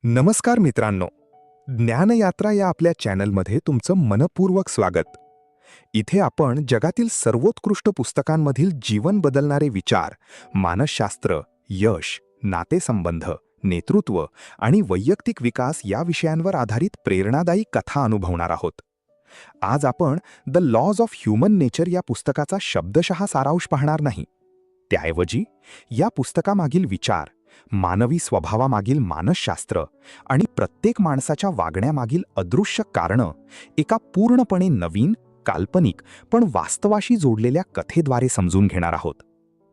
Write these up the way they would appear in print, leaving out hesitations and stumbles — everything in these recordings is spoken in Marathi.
नमस्कार मित्रांनो, ज्ञानयात्रा या आपल्या चॅनलमध्ये तुमचं मनपूर्वक स्वागत. इथे आपण जगातील सर्वोत्कृष्ट पुस्तकांमधील जीवन बदलणारे विचार, मानसशास्त्र, यश, नातेसंबंध, नेतृत्व आणि वैयक्तिक विकास या विषयांवर आधारित प्रेरणादायी कथा अनुभवणार आहोत. आज आपण the laws of human nature या पुस्तकाचा शब्दशः सारांश पाहणार नाही. त्याऐवजी या पुस्तकामागील विचार, मानवी स्वभावामागील मानसशास्त्र आणि प्रत्येक माणसाच्या वागण्यामागील अदृश्य कारणं एका पूर्णपणे नवीन, काल्पनिक पण वास्तवाशी जोडलेल्या कथेद्वारे समजून घेणार आहोत.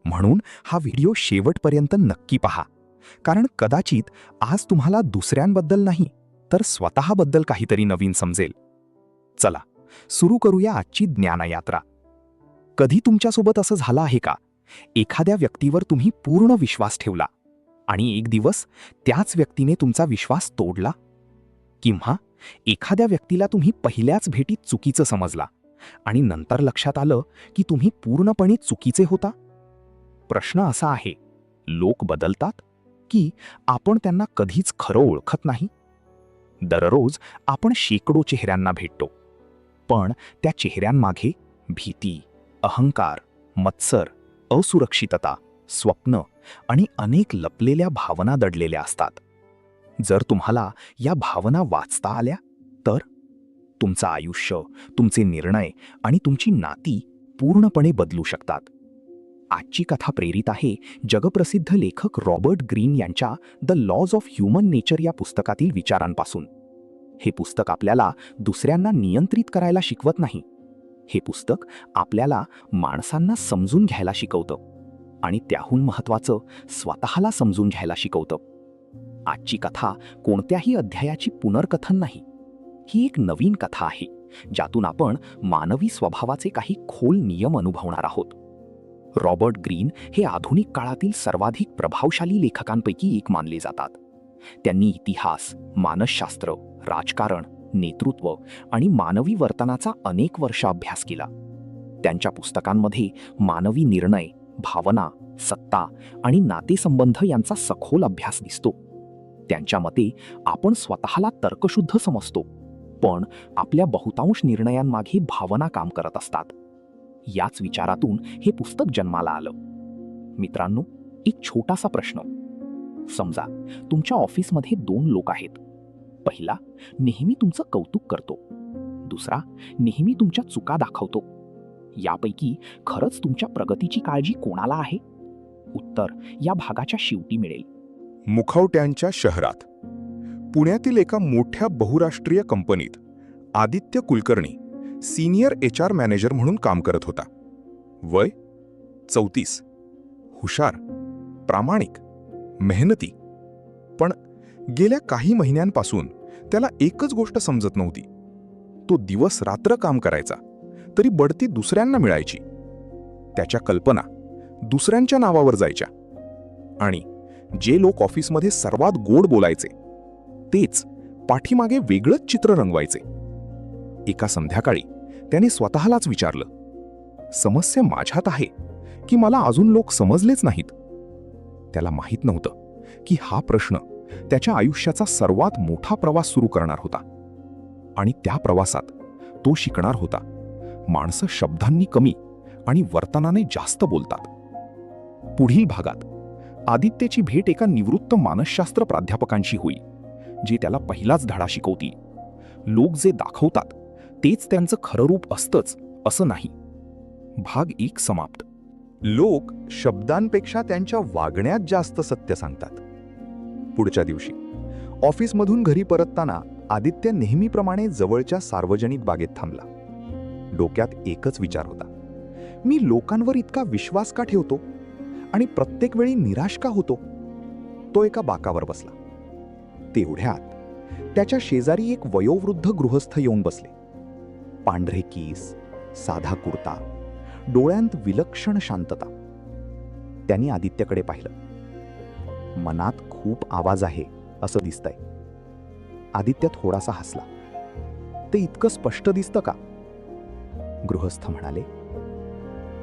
म्हणून हा व्हिडिओ शेवटपर्यंत नक्की पहा, कारण कदाचित आज तुम्हाला दुसऱ्यांबद्दल नाही तर स्वतःबद्दल काहीतरी नवीन समजेल. चला सुरू करूया आजची ज्ञानयात्रा. कधी तुमच्यासोबत असं झालं आहे का? एखाद्या व्यक्तीवर तुम्ही पूर्ण विश्वास ठेवला आणि एक दिवस त्याच व्यक्तीने तुमचा विश्वास तोडला? किंवा एखाद्या व्यक्तीला तुम्ही पहिल्याच भेटीत चुकीचं समजला आणि नंतर लक्षात आलं की तुम्ही पूर्णपणे चुकीचे होता? प्रश्न असा आहे, लोक बदलतात की आपण त्यांना कधीच खरं ओळखत नाही? दररोज आपण शेकडो चेहऱ्यांना भेटतो, पण त्या चेहऱ्यांमागे भीती, अहंकार, मत्सर, असुरक्षितता, स्वप्न आणि अनेक लपलेल्या भावना दडलेल्या असतात. जर तुम्हाला या भावना वाचता आल्या तर तुमचं आयुष्य, तुमचे निर्णय आणि तुमची नाती पूर्णपणे बदलू शकतात. आजची कथा प्रेरित आहे जगप्रसिद्ध लेखक रॉबर्ट ग्रीन यांच्या the laws of human nature या पुस्तकातील विचारांपासून. हे पुस्तक आपल्याला दुसऱ्यांना नियंत्रित करायला शिकवत नाही. हे पुस्तक आपल्याला माणसांना समजून घ्यायला शिकवतं आणि त्याहून महत्त्वाचं, स्वतःला समजून घ्यायला शिकवतं. आजची कथा कोणत्याही अध्यायाची पुनर्कथन नाही. ही एक नवीन कथा आहे ज्यातून आपण मानवी स्वभावाचे काही खोल नियम अनुभवणार आहोत. रॉबर्ट ग्रीन हे आधुनिक काळातील सर्वाधिक प्रभावशाली लेखकांपैकी एक मानले जातात. त्यांनी इतिहास, मानसशास्त्र, राजकारण, नेतृत्व आणि मानवी वर्तनाचा अनेक वर्ष अभ्यास केला. त्यांच्या पुस्तकांमध्ये मानवी निर्णय, भावना, सत्ता आणि नातेसंबंध यांचा सखोल अभ्यास दिसतो. त्यांच्या मते आपण स्वतःला तर्कशुद्ध समजतो, पण आपल्या बहुतांश निर्णयांमागे भावना काम करत असतात. याच विचारातून हे पुस्तक जन्माला आलं. मित्रांनो, एक छोटासा प्रश्न. समजा तुमच्या ऑफिसमध्ये 2 लोक आहेत. पहिला नेहमी तुमचं कौतुक करतो, दुसरा नेहमी तुमच्या चुका दाखवतो. यापैकी खरंच तुमच्या प्रगतीची काळजी कोणाला आहे? उत्तर या भागाच्या शेवटी मिळेल. मुखवट्यांच्या शहरात पुण्यातील एका मोठ्या बहुराष्ट्रीय कंपनीत Aditya Kulkarni senior HR manager म्हणून काम करत होता. वय 34. हुशार, प्रामाणिक, मेहनती. पण गेल्या काही महिन्यांपासून त्याला एकच गोष्ट समजत नव्हती. तो दिवस रात्र काम करायचा, तरी बढती दुसऱ्यांना मिळायची. त्याच्या कल्पना दुसऱ्यांच्या नावावर जायच्या आणि जे लोक ऑफिसमध्ये सर्वात गोड बोलायचे तेच पाठीमागे वेगळंच चित्र रंगवायचे. एका संध्याकाळी त्याने स्वतःलाच विचारलं, समस्या माझ्यात आहे की मला अजून लोक समजलेच नाहीत? त्याला माहीत नव्हतं की हा प्रश्न त्याच्या आयुष्याचा सर्वात मोठा प्रवास सुरू करणार होता. आणि त्या प्रवासात तो शिकणार होता, माणसं शब्दांनी कमी आणि वर्तनाने जास्त बोलतात. पुढील भागात आदित्यची भेट एका निवृत्त मानसशास्त्र प्राध्यापकांशी होई, जे त्याला पहिलाच धडा शिकवतील. लोक जे दाखवतात तेच त्यांचं खरं रूप असतंच असं नाही. भाग 1 समाप्त. लोक शब्दांपेक्षा त्यांच्या वागण्यात जास्त सत्य सांगतात. पुढच्या दिवशी ऑफिसमधून घरी परतताना आदित्य नेहमीप्रमाणे जवळच्या सार्वजनिक बागेत थांबला. डोक्यात एकच विचार होता, मी लोकांवर इतका विश्वास का ठेवतो आणि प्रत्येक वेळी निराश का होतो? तो एका बाकावर बसला. तेवढ्यात त्याच्या शेजारी एक वयोवृद्ध गृहस्थ येऊन बसले. पांढरे केस, साधा कुर्ता, डोळ्यांत विलक्षण शांतता. त्यांनी आदित्यकडे पाहिलं. मनात खूप आवाज आहे असं दिसतंय. आदित्य थोडासा हसला. ते इतकं स्पष्ट दिसतं का? गृहस्थ म्हणाले,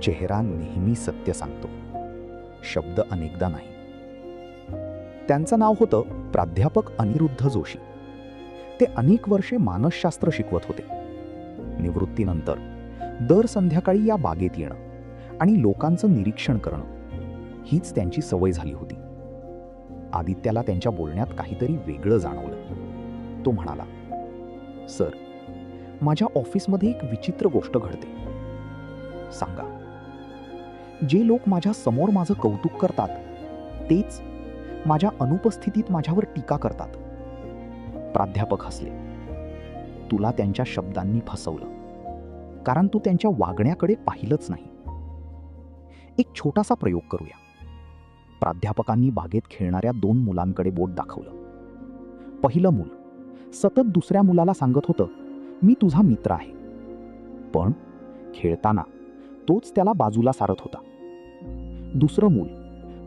चेहरा नेहमी सत्य सांगतो, शब्द अनेकदा नाही. त्यांचं नाव होतं प्राध्यापक अनिरुद्ध जोशी. ते अनेक वर्षे मानसशास्त्र शिकवत होते. निवृत्तीनंतर दर संध्याकाळी या बागेत येणं आणि लोकांचं निरीक्षण करणं हीच त्यांची सवय झाली होती. आदित्याला त्यांच्या बोलण्यात काहीतरी वेगळं जाणवलं. तो म्हणाला, "सर, माझ्या ऑफिसमध्ये एक विचित्र गोष्ट घडते." "सांगा." "जे लोक माझ्या समोर माझं कौतुक करतात तेच माझ्या अनुपस्थितीत माझ्यावर टीका करतात." प्राध्यापक हसले. "तुला त्यांच्या शब्दांनी फसवलं, कारण तू त्यांच्या वागण्याकडे पाहिलंच नाही." एक छोटासा प्रयोग करूया. प्राध्यापकांनी बागेत खेळणाऱ्या 2 मुलांकडे बोट दाखवलं. पहिलं मूल सतत दुसऱ्या मुलाला सांगत होतं, "मी तुझा मित्र आहे." पण खेळताना तोच त्याला बाजूला सारत होता. दुसरं मूल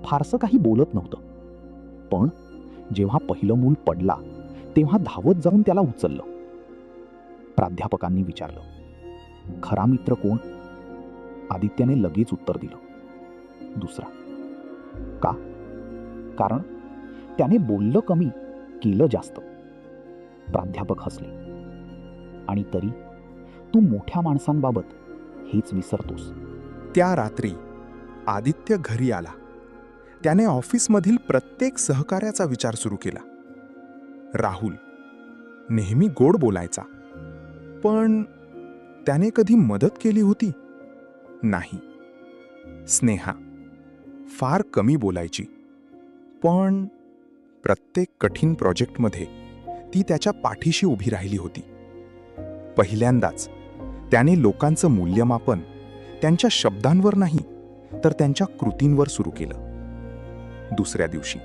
फारसं काही बोलत नव्हतं, पण जेव्हा पहिलं मूल पडला तेव्हा धावत जाऊन त्याला उचललं. प्राध्यापकांनी विचारलं, "खरा मित्र कोण?" आदित्याने लगेच उत्तर दिलं, "दुसरा." "का?" "कारण त्याने बोललं कमी, केलं जास्त." प्राध्यापक हसले. "आणि तरी तू मोठ्या माणसांबाबत हेच विसरतोस." त्या रात्री आदित्य घरी आला. त्याने ऑफिसमधील प्रत्येक सहकार्याचा विचार सुरू केला. राहुल नेहमी गोड बोलायचा, पण त्याने कधी मदत केली होती? नाही. स्नेहा फार कमी बोलायची, पण प्रत्येक कठीण प्रोजेक्टमध्ये ती त्याच्या पाठीशी उभी राहिली होती. पहिल्यांदाच त्याने लोकांचं मूल्यमापन त्यांच्या शब्दांवर नाही तर त्यांच्या कृतींवर सुरू केलं. दुसऱ्या दिवशी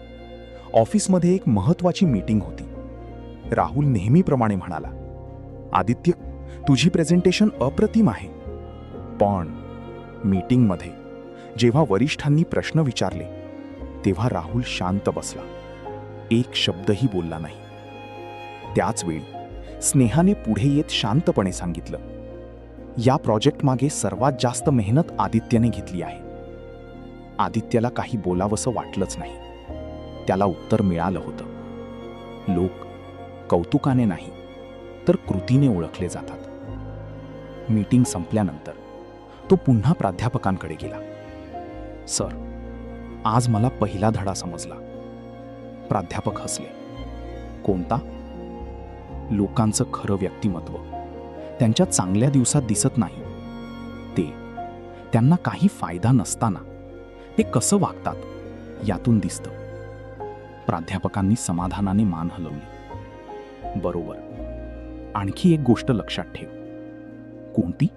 ऑफिसमध्ये एक महत्त्वाची मीटिंग होती. राहुल नेहमीप्रमाणे म्हणाला, "आदित्य, तुझी प्रेझेंटेशन अप्रतिम आहे." पण मीटिंगमध्ये जेव्हा वरिष्ठांनी प्रश्न विचारले तेव्हा राहुल शांत बसला. एक शब्दही बोलला नाही. त्याच वेळी स्नेहाने पुढे येत शांतपणे सांगितलं, "या प्रोजेक्टमागे सर्वात जास्त मेहनत आदित्यने घेतली आहे." आदित्याला काही बोलावंसं वाटलंच नाही. त्याला उत्तर मिळालं होतं. लोक कौतुकाने नाही तर कृतीने ओळखले जातात. मीटिंग संपल्यानंतर तो पुन्हा प्राध्यापकांकडे गेला. "सर, आज मला पहिला धडा समजला." प्राध्यापक हसले. "कोणता?" "लोकांचं खरं व्यक्तिमत्व त्यांच्या चांगल्या दिवसात दिसत नाही. ते त्यांना काही फायदा नसताना ते कसं वागतात यातून दिसतं." प्राध्यापकांनी समाधानाने मान हलवली. "बरोबर. आणखी एक गोष्ट लक्षात ठेव." "कोणती?"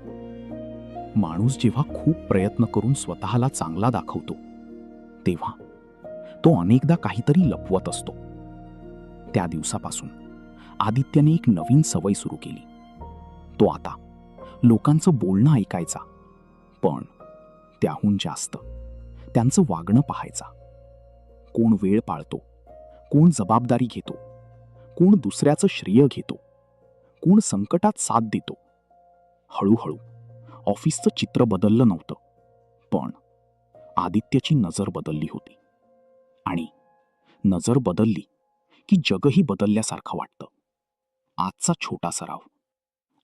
"माणूस जेव्हा खूप प्रयत्न करून स्वतःला चांगला दाखवतो तेव्हा तो अनेकदा काहीतरी लपवत असतो." त्या दिवसापासून आदित्यने एक नवीन सवय सुरू केली. तो आता लोकांचं बोलणं ऐकायचा, पण त्याहून जास्त त्यांचं वागणं पाहायचा. कोण वेळ पाळतो, कोण जबाबदारी घेतो, कोण दुसऱ्याचं श्रेय घेतो, कोण संकटात साथ देतो. हळूहळू ऑफिसचं चित्र बदललं नव्हतं, पण आदित्यची नजर बदलली होती. आणि नजर बदलली की जगही बदलल्यासारखं वाटतं. आजचा छोटा सराव.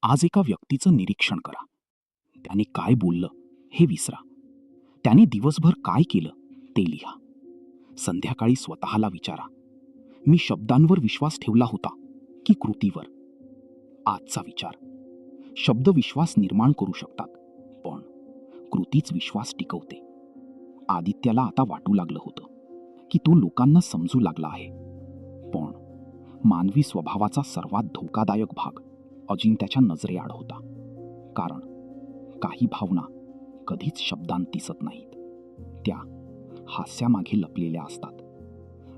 आज एका व्यक्तीचं निरीक्षण करा. त्याने काय बोललं हे विसरा. त्याने दिवसभर काय केलं ते लिहा. संध्याकाळी स्वतःला विचारा, मी शब्दांवर विश्वास ठेवला होता की कृतीवर? आजचा विचार. शब्द विश्वास निर्माण करू शकतात, पण कृतीच विश्वास टिकवते. आदित्याला आता वाटू लागलं होतं की तो लोकांना समजू लागला आहे, पण मानवी स्वभावाचा सर्वात धोकादायक भाग अजिंक्याच्या नजरेआड होता. कारण काही भावना कधीच शब्दांत दिसत नाहीत. त्या हास्यामागे लपलेल्या असतात.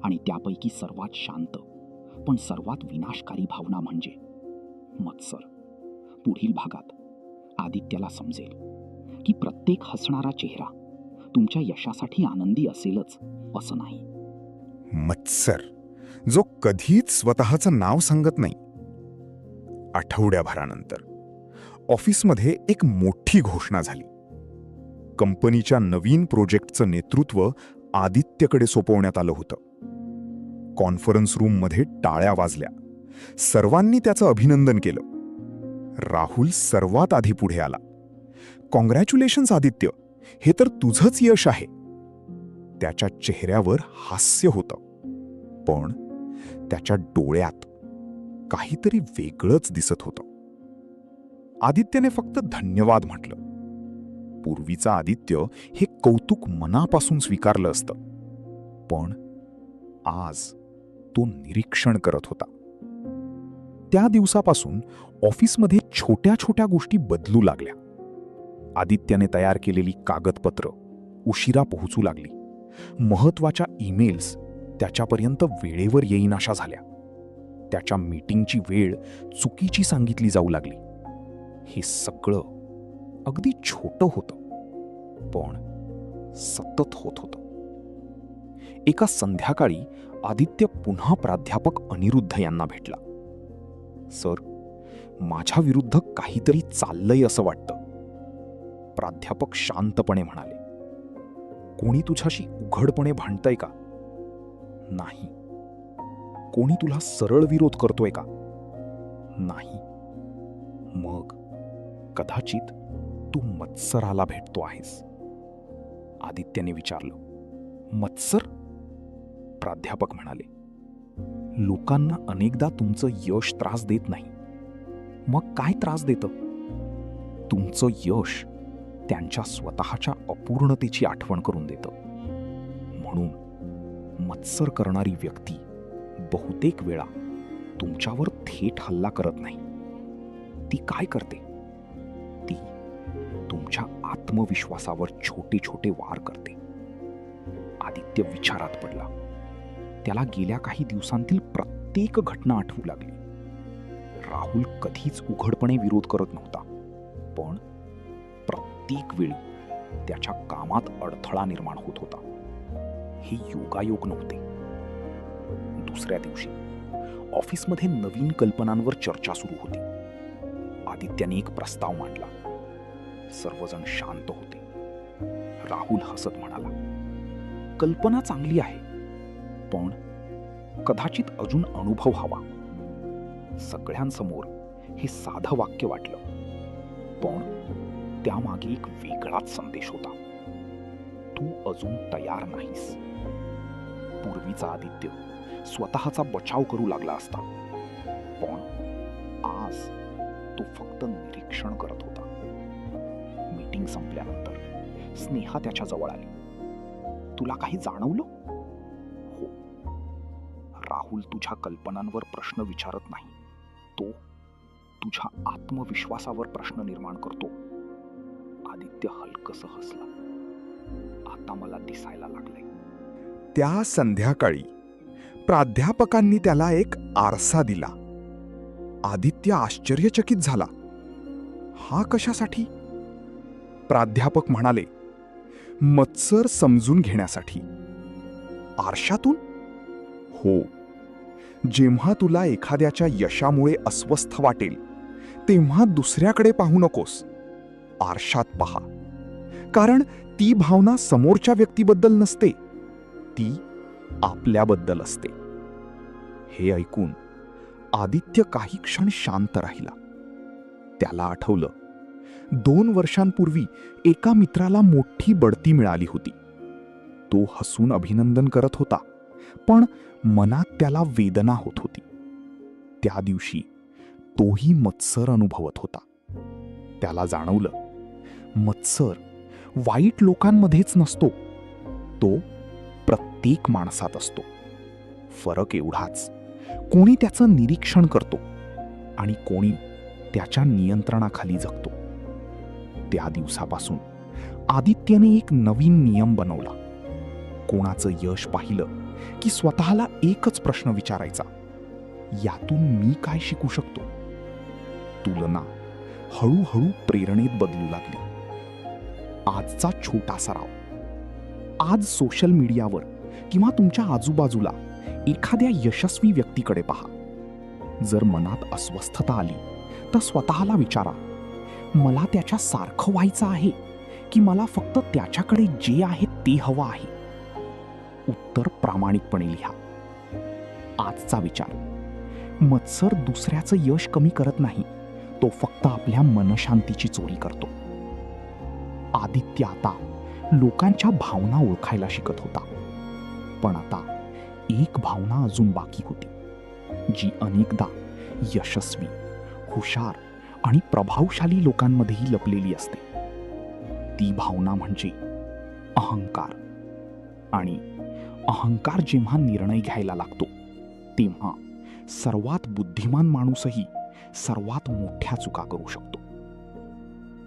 आणि त्यापैकी सर्वात शांत पण सर्वात विनाशकारी भावना म्हणजे मत्सर. पुढील भागात आदित्याला समजेल की प्रत्येक हसणारा चेहरा तुमच्या यशासाठी आनंदी असेलच असं नाही. मत्सर, जो कधीच स्वतःचं नाव सांगत नाही. आठवड्याभरानंतर ऑफिसमध्ये एक मोठी घोषणा झाली. कंपनीच्या नवीन प्रोजेक्टचं नेतृत्व आदित्यकडे सोपवण्यात आलं होतं. कॉन्फरन्स रूममध्ये टाळ्या वाजल्या. सर्वांनी त्याचं अभिनंदन केलं. राहुल सर्वात आधी पुढे आला. कॉंग्रॅच्युलेशन्स आदित्य, हे तर तुझंच यश आहे. त्याच्या चेहऱ्यावर हास्य होतं, पण त्याच्या डोळ्यात काहीतरी वेगळंच दिसत होतं. आदित्यने फक्त धन्यवाद म्हटलं. पूर्वीचा आदित्य हे कौतुक मनापासून स्वीकारलं असतं, पण आज तो निरीक्षण करत होता. त्या दिवसापासून ऑफिसमध्ये छोट्या छोट्या गोष्टी बदलू लागल्या. आदित्यने तयार केलेली कागदपत्र उशिरा पोहोचू लागली. महत्वाच्या ईमेल्स त्याच्यापर्यंत वेळेवर येईनाशा झाल्या. त्याच्या मीटिंगची वेळ चुकीची सांगितली जाऊ लागली. हे सगळं अगदी छोटं होतं, पण सतत होत होतं. एका संध्याकाळी आदित्य पुन्हा प्राध्यापक अनिरुद्ध यांना भेटला. सर, माझ्या विरुद्ध काहीतरी चाललंय असं वाटतं. प्राध्यापक शांतपणे म्हणाले. कोणी तुझ्याशी उघडपणे भांडतंय का? नाही. कोणी तुला सरळ विरोध करतोय का? नाही. मग कदाचित तू मत्सराला भेटतो आहेस. आदित्यने विचारलं. मत्सर? प्राध्यापक म्हणाले. लोकांना अनेकदा तुमचं यश त्रास देत नाही. मग काय त्रास देतं? तुमचं यश त्यांच्या स्वतःच्या अपूर्णतेची आठवण करून देतं. म्हणून मत्सर करणारी व्यक्ती बहुतेक वेळा तुमच्यावर थेट हल्ला करत नाही. ती काय करते? ती तुमच्या आत्मविश्वासावर छोटे छोटे वार करते. आदित्य विचारात पडला. त्याला गेल्या काही दिवसांतील प्रत्येक घटना आठवू लागली. राहुल कधीच उघडपणे विरोध करत नव्हता, पण प्रत्येक वेळी त्याच्या कामात अडथळा निर्माण होत होता. हे योगायोग नव्हते. दुसऱ्या दिवशी ऑफिसमध्ये नवीन कल्पनांवर चर्चा सुरू होती. आदित्यने एक प्रस्ताव मांडला. सर्वजण शांत होते. राहुल हसत म्हणाला, कल्पना चांगली आहे, पण कदाचित अजून अनुभव हवा. सगळ्यांसमोर हे साधं वाक्य वाटलं, पण त्यामागे एक वेगळाच संदेश होता. तू अजून तयार नाहीस. पूर्वीचा आदित्य स्वतःचा बचाव करू लागला असता, पण आज तो फक्त निरीक्षण करत होता. मीटिंग संपल्यानंतर स्नेहा त्याच्या जवळ आली. तुला काही जाणवलं? हो. राहुल तुझ्या कल्पनांवर प्रश्न विचारत नाही, तो तुझ्या आत्मविश्वासावर प्रश्न निर्माण करतो. आदित्य हलकसं हसला. आता मला दिसायला लागलंय. त्या संध्याकाळी प्राध्यापकांनी त्याला एक आरसा दिला. आदित्य आश्चर्यचकित झाला. हा कशासाठी? प्राध्यापक म्हणाले, मत्सर समजून घेण्यासाठी. आरशातून? हो. जेव्हा तुला एखाद्याच्या यशामुळे अस्वस्थ वाटेल, तेव्हा दुसऱ्याकडे पाहू नकोस, आरशात पहा. कारण ती भावना समोरच्या व्यक्तीबद्दल नसते, ती आपल्याबद्दल असते. हे ऐकून आदित्य काही क्षण शांत राहिला. त्याला आठवलं, 2 वर्षांपूर्वी एका मित्राला मोठी बढती मिळाली होती. तो हसून अभिनंदन करत होता, पण मनात त्याला वेदना होत होती. त्या दिवशी तोही मत्सर अनुभवत होता. त्याला जाणवलं, मत्सर वाईट लोकांमध्येच नसतो, तो प्रत्येक माणसात असतो. फरक एवढाच, कोणी त्याचं निरीक्षण करतो आणि कोणी त्याच्या नियंत्रणाखाली जगतो. त्या दिवसापासून आदित्यने एक नवीन नियम बनवला. कोणाचं यश पाहिलं की स्वतःला एकच प्रश्न विचारायचा, यातून मी काय शिकू शकतो? तुलना हळूहळू प्रेरणेत बदलू लागली. आजचा छोटा सराव. आज सोशल मीडियावर किंवा तुमच्या आजूबाजूला एखाद्या यशस्वी व्यक्तीकडे पहा. जर मनात अस्वस्थता आली तर स्वतःला विचारा, मला त्याच्या सारखं व्हायचं आहे की मला फक्त त्याच्याकडे जे आहे ते हवं आहे? उत्तर प्रामाणिकपणे लिहा. आजचा विचार. मत्सर दुसऱ्याचं यश कमी करत नाही, तो फक्त आपल्या मनशांतीची चोरी करतो. आदित्य आता लोकांच्या भावना ओळखायला शिकत होता. पण आता एक भावना अजून बाकी होती, जी अनेकदा यशस्वी, हुशार आणि प्रभावशाली लोकांमध्येही लपलेली असते. ती भावना म्हणजे अहंकार. आणि अहंकार जेव्हा निर्णय घ्यायला लागतो, तेव्हा सर्वात बुद्धिमान माणूसही सर्वात मोठ्या चुका करू शकतो.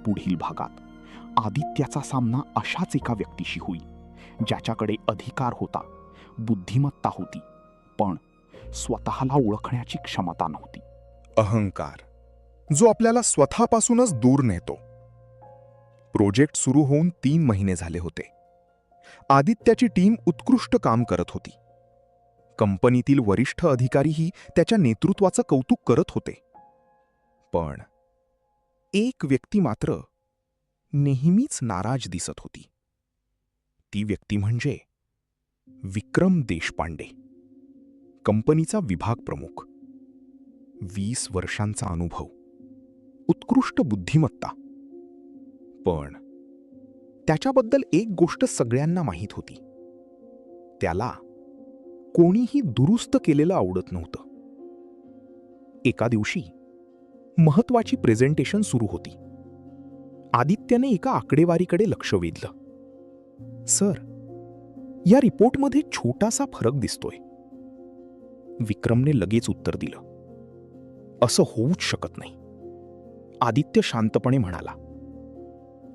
पुढील भागात आदित्याचा सामना अशाच एका व्यक्तीशी होईल, ज्याच्याकडे अधिकार होता, बुद्धिमत्ता होती, पण स्वतःला ओळखण्याची क्षमता नव्हती. अहंकार, जो आपल्याला स्वतःपासूनच दूर नेतो. प्रोजेक्ट सुरू होऊन 3 महिने झाले होते. आदित्याची टीम उत्कृष्ट काम करत होती. कंपनीतील वरिष्ठ अधिकारीही त्याच्या नेतृत्वाचं कौतुक करत होते. पण एक व्यक्ती मात्र नेहमीच नाराज दिसत होती. ती व्यक्ती म्हणजे विक्रम देशपांडे, कंपनीचा विभाग प्रमुख. 20 वर्षांचा अनुभव, उत्कृष्ट बुद्धिमत्ता. पण त्याच्याबद्दल एक गोष्ट सगळ्यांना माहीत होती. त्याला कोणीही दुरुस्त केलेलं आवडत नव्हतं. एका दिवशी महत्वाची प्रेझेंटेशन सुरू होती. आदित्यने एका आकडेवारीकडे लक्ष वेधलं. सर, या रिपोर्टमध्ये छोटासा फरक दिसतोय. विक्रमने लगेच उत्तर दिलं, असं होऊच शकत नाही. आदित्य शांतपणे म्हणाला,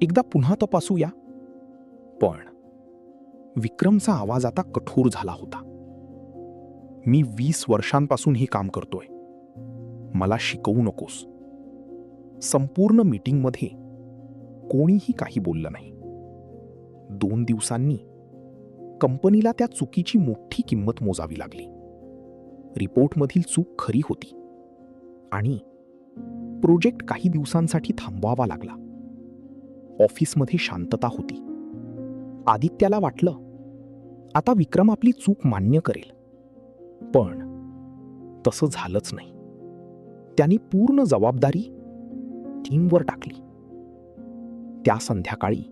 एकदा पुन्हा तपासूया. पण विक्रमचा आवाज आता कठोर झाला होता. मी 20 वर्षांपासून हे काम करतोय. मला शिकवू नकोस. संपूर्ण मीटिंगमध्ये कोणीही काही बोललं नाही. 2 दिवसांनी कंपनीला त्या चुकीची मोठी किंमत मोजावी लागली. रिपोर्टमधील चूक खरी होती आणि प्रोजेक्ट काही दिवसांसाठी थांबवावा लागला. ऑफिसमध्ये शांतता होती. आदित्याला वाटलं, आता विक्रम आपली चूक मान्य करेल. पण तसं झालंच नाही. त्यांनी पूर्ण जबाबदारी टीमवर टाकली. त्या संध्याकाळी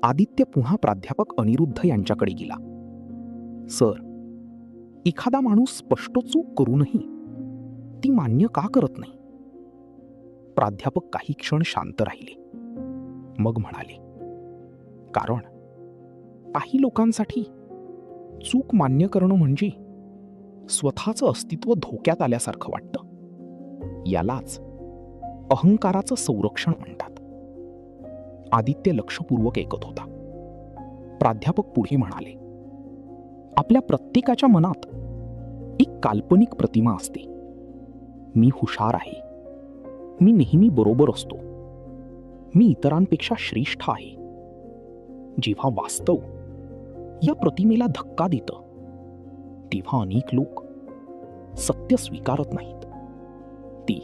आदित्य पुन्हा प्राध्यापक अनिरुद्ध यांच्याकडे गेला. सर, एखादा माणूस स्पष्ट चूक करूनही ती मान्य का करत नाही? प्राध्यापक काही क्षण शांत राहिले. मग म्हणाले, कारण काही लोकांसाठी चूक मान्य करणं म्हणजे स्वतःचं अस्तित्व धोक्यात आल्यासारखं वाटतं. यालाच अहंकाराचं संरक्षण म्हणतात. आदित्य लक्षपूर्वक ऐकत होता. प्राध्यापक पुढे म्हणाले, आपल्या प्रत्येकाच्या मनात एक काल्पनिक प्रतिमा असते. मी हुशार आहे, मी नेहमी बरोबर असतो, मी इतरांपेक्षा श्रेष्ठ आहे. जेव्हा वास्तव या प्रतिमेला धक्का देतं, तेव्हा अनेक लोक सत्य स्वीकारत नाहीत. ते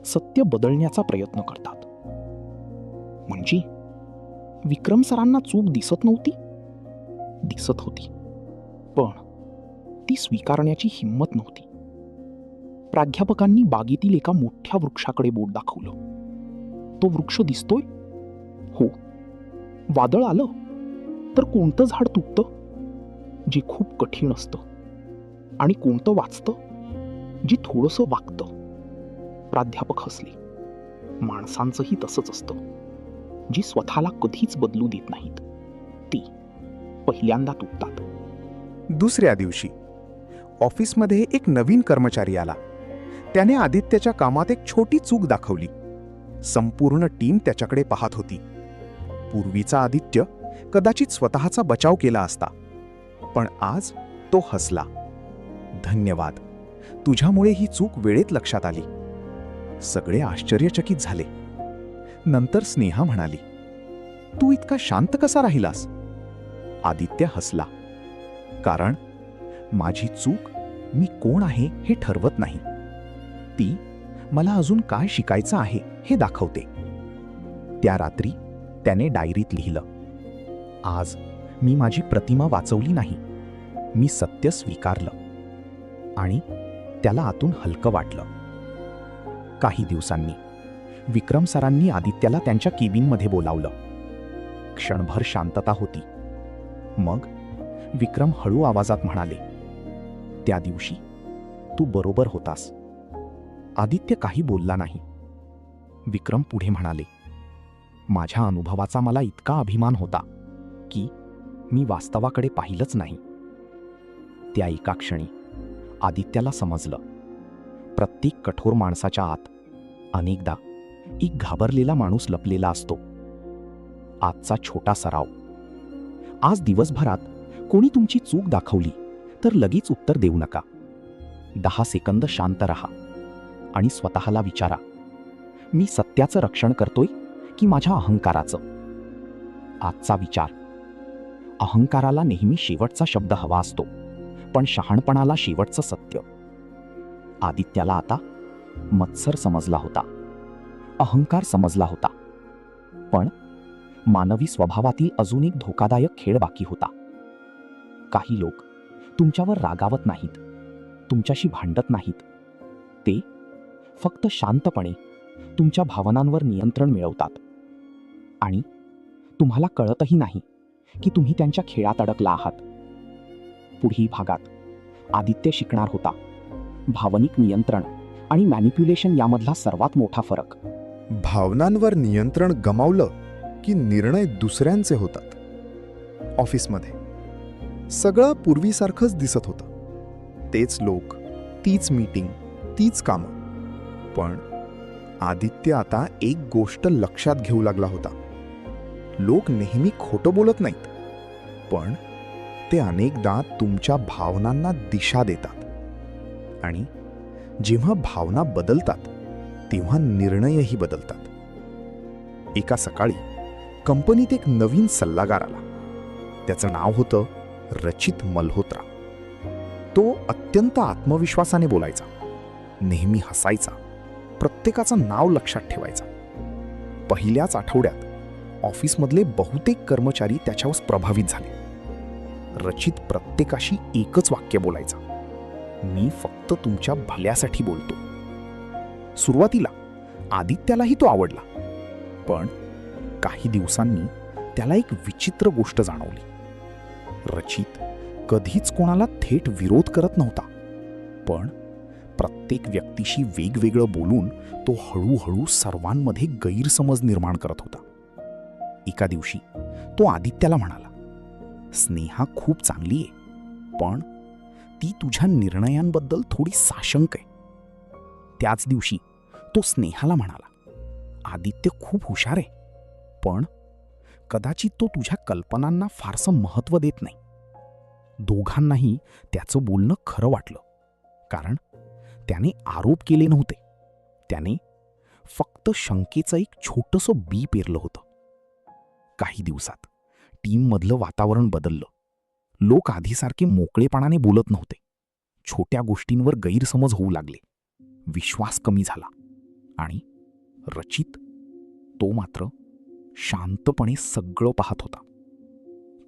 सत्य बदलण्याचा प्रयत्न करतात. म्हणजे विक्रम सरांना चूक दिसत नव्हती? दिसत होती, पण ती स्वीकारण्याची हिंमत नव्हती. प्राध्यापकांनी बागेतील एका मोठ्या वृक्षाकडे बोट दाखवलं. तो वृक्ष दिसतोय? हो. वादळ आलं तर कोणतं झाड तुटतं? जे खूप कठीण असतं. आणि कोणतं वाचतं? जे थोडंसं वागतं. प्राध्यापक हसले. माणसांचंही तसंच असतं, जी स्वतःला कधीच बदलू देत नाहीत. ती पहिल्यांदा तुटतात. दुसऱ्या दिवशी ऑफिसमध्ये एक नवीन कर्मचारी आला. त्याने आदित्यच्या कामात एक छोटी चूक दाखवली. संपूर्ण टीम त्याच्याकडे पाहत होती. पूर्वीचा आदित्य कदाचित स्वतःचा बचाव केला असता, पण आज तो हसला. धन्यवाद, तुझ्यामुळे ही चूक वेळेत लक्षात आली. सगळे आश्चर्यचकित झाले. नंतर स्नेहा म्हणाली, तू इतका शांत कसा राहिलास? आदित्य हसला, कारण माझी चूक मी कोण आहे हे ठरवत नाही. ती मला अजून काय शिकायचं आहे हे दाखवते. त्या रात्री त्याने डायरीत लिहिलं, आज मी माझी प्रतिमा वाचवली नाही, मी सत्य स्वीकारलं. आणि त्याला आतून हलकं वाटलं. काही दिवसांनी विक्रम सरांनी आदित्यला त्यांच्या केबिनमध्ये बोलावलं. क्षणभर शांतता होती. मग विक्रम हळू आवाजात म्हणाले, "त्या दिवशी तू बरोबर होतास." आदित्य काही बोलला नाही. विक्रम पुढे म्हणाले, "माझ्या अनुभवाचा मला इतका अभिमान होता की मी वास्तवाकडे पाहिलंच नाही." त्या एका क्षणी आदित्याला समजलं, प्रत्येक कठोर माणसाच्या आत अनेकदा एक घाबरलेला माणूस लपलेला असतो. आजचा छोटा सराव. आज दिवसभरात कोणी तुमची चूक दाखवली तर लगेच उत्तर देऊ नका. 10 सेकंद शांत रहा आणि स्वतःला विचारा, मी सत्याचं रक्षण करतोय की माझ्या अहंकाराचं? आजचा विचार. अहंकाराला नेहमी शेवटचा शब्द हवा असतो, पण शहाणपणाला शेवटचं सत्य. आदित्याला आता मत्सर समजला होता, अहंकार समजला होता, पण मानवी स्वभावातील अजून एक धोकादायक खेळ बाकी होता. काही लोक तुमच्यावर रागावत नाहीत, तुमच्याशी भांडत नाहीत. ते फक्त शांतपणे तुमच्या भावनांवर नियंत्रण मिळवतात आणि तुम्हाला कळतही नाही की तुम्ही त्यांच्या खेळात अडकला आहात. पुढील भागात आदित्य शिकणार होता भावनिक नियंत्रण आणि मॅनिप्युलेशन यामधला सर्वात मोठा फरक. भावनांवर नियंत्रण गमावलं की निर्णय दुसऱ्यांचे होतात. ऑफिसमध्ये सगळं पूर्वीसारखंच दिसत होतं. तेच लोक, तीच मीटिंग, तीच कामं. पण आदित्य आता एक गोष्ट लक्षात घेऊ लागला होता. लोक नेहमी खोटं बोलत नाहीत, पण ते अनेकदा तुमच्या भावनांना दिशा देतात. आणि जेव्हा भावना बदलतात तेव्हा निर्णयही बदलतात. एका सकाळी कंपनीत एक नवीन सल्लागार आला. त्याचं नाव होतं रचित मल्होत्रा. तो अत्यंत आत्मविश्वासाने बोलायचा, नेहमी हसायचा, प्रत्येकाचं नाव लक्षात ठेवायचा. पहिल्याच आठवड्यात ऑफिसमधले बहुतेक कर्मचारी त्याच्यावर प्रभावित झाले. रचित प्रत्येकाशी एकच वाक्य बोलायचा, मी फक्त तुमच्या भल्यासाठी बोलतो. सुरुवातीला आदित्यालाही तो आवडला, पण काही दिवसांनी त्याला एक विचित्र गोष्ट जाणवली. रचित कधीच कोणाला थेट विरोध करत नव्हता, पण प्रत्येक व्यक्तीशी वेगवेगळं बोलून तो हळूहळू सर्वांमध्ये गैरसमज निर्माण करत होता. एका दिवशी तो आदित्याला म्हणाला, स्नेहा खूप चांगली आहे, पण ती तुझ्या निर्णयांबद्दल थोडी साशंक आहे. त्याच दिवशी तो स्नेहाला म्हणाला, आदित्य खूप हुशार आहे, पण कदाचित तो तुझ्या कल्पनांना फारसं महत्त्व देत नाही. दोघांनाही त्याचं बोलणं खरं वाटलं, कारण त्याने आरोप केले नव्हते, त्याने फक्त शंकेचं एक छोटंसं बी पेरलं होतं. काही दिवसात टीममधलं वातावरण बदललं. लोक आधीसारखे मोकळेपणाने बोलत नव्हते. छोट्या गोष्टींवर गैरसमज होऊ लागले. विश्वास कमी झाला. आणि रचित, तो मात्र शांतपणे सगळं पाहत होता.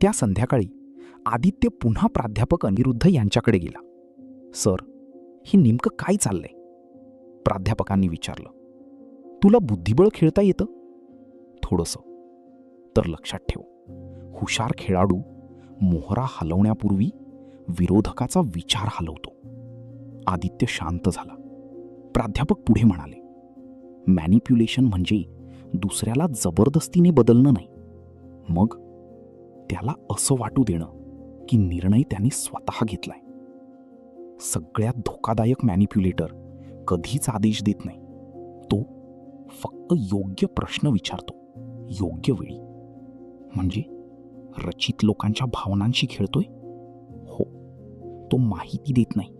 त्या संध्याकाळी आदित्य पुन्हा प्राध्यापक अनिरुद्ध यांच्याकडे गेला. सर, हे नेमकं काय चाललंय? प्राध्यापकांनी विचारलं. तुला बुद्धिबळ खेळता येतं? थोडंसं. तर लक्षात ठेव, हुशार खेळाडू मोहरा हलवण्यापूर्वी विरोधकाचा विचार हलवतो. आदित्य शांत झाला. प्राध्यापक पुढे म्हणाले, मॅनिप्युलेशन म्हणजे दुसऱ्याला जबरदस्तीने बदलणं नाही, मग त्याला असं वाटू देणं की निर्णय त्याने स्वतः घेतलाय. सगळ्यात धोकादायक मॅनिप्युलेटर कधीच आदेश देत नाही. तो फक्त योग्य प्रश्न विचारतो योग्य वेळी. म्हणजे रचित लोकांच्या भावनांशी खेळतोय? हो. तो माहिती देत नाही,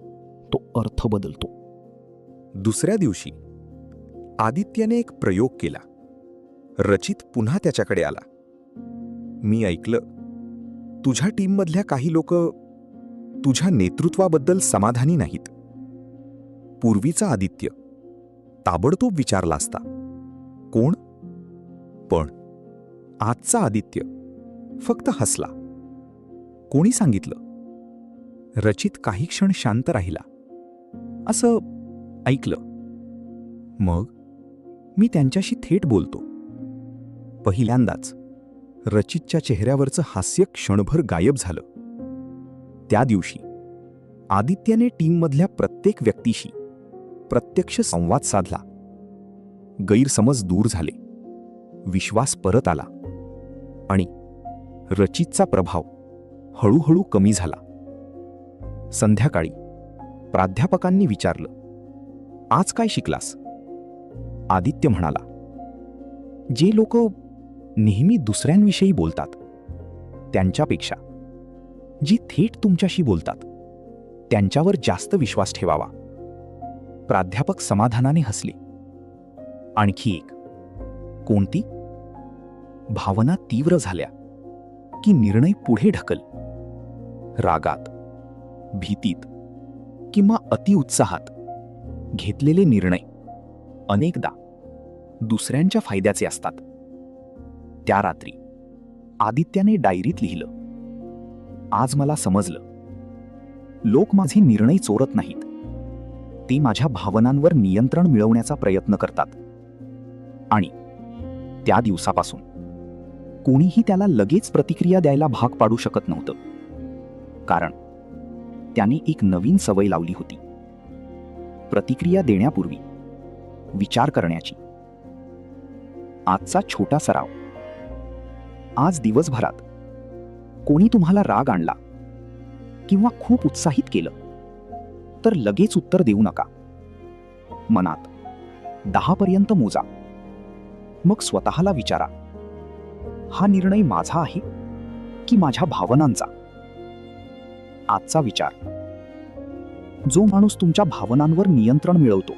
तो अर्थ बदलतो. दुसऱ्या दिवशी आदित्यने एक प्रयोग केला. रचित पुन्हा त्याच्याकडे आला. मी ऐकलं, तुझ्या टीममधल्या काही लोक तुझ्या नेतृत्वाबद्दल समाधानी नाहीत. पूर्वीचा आदित्य ताबडतोब विचारला असता, कोण? पण आजचा आदित्य फक्त हसला. कोणी सांगितलं? रचित काही क्षण शांत राहिला असं ऐकलं. मग मी त्यांच्याशी थेट बोलतो. पहिल्यांदाच रचितच्या चेहऱ्यावरचं हास्य क्षणभर गायब झालं. त्या दिवशी आदित्यने टीममधल्या प्रत्येक व्यक्तीशी प्रत्यक्ष संवाद साधला. गैरसमज दूर झाले, विश्वास परत आला आणि रचितचा प्रभाव हळूहळू कमी झाला. संध्याकाळी प्राध्यापकांनी विचारलं, आज काय शिकलास? आदित्य म्हणाला, जे लोक नेहमी दुसऱ्यांविषयी बोलतात त्यांच्यापेक्षा जी थेट तुमच्याशी बोलतात त्यांच्यावर जास्त विश्वास ठेवावा. प्राध्यापक समाधानाने हसले. आणखी एक. कोणती? भावना तीव्र झाल्या की निर्णय पुढे ढकल. रागात, भीतीत किंवा अतिउत्साहात घेतलेले निर्णय अनेकदा दुसऱ्यांच्या फायद्याचे असतात. त्या रात्री आदित्याने डायरीत लिहिलं, आज मला समजलं, लोक माझे निर्णय चोरत नाहीत, ते माझ्या भावनांवर नियंत्रण मिळवण्याचा प्रयत्न करतात. आणि त्या दिवसापासून कोणीही त्याला लगेच प्रतिक्रिया द्यायला भाग पाडू शकत नव्हतं, कारण त्याने एक नवीन सवय लावली होती, प्रतिक्रिया देण्यापूर्वी विचार करण्याची. आजचा छोटा सराव. आज दिवसभरात कोणी तुम्हाला राग आणला किंवा खूप उत्साहित केलं तर लगेच उत्तर देऊ नका. मनात 10 पर्यंत मोजा. मग स्वतःला विचारा, हा निर्णय माझा आहे की माझ्या भावनांचा? आजचा विचार. जो माणूस तुमच्या भावनांवर नियंत्रण मिळवतो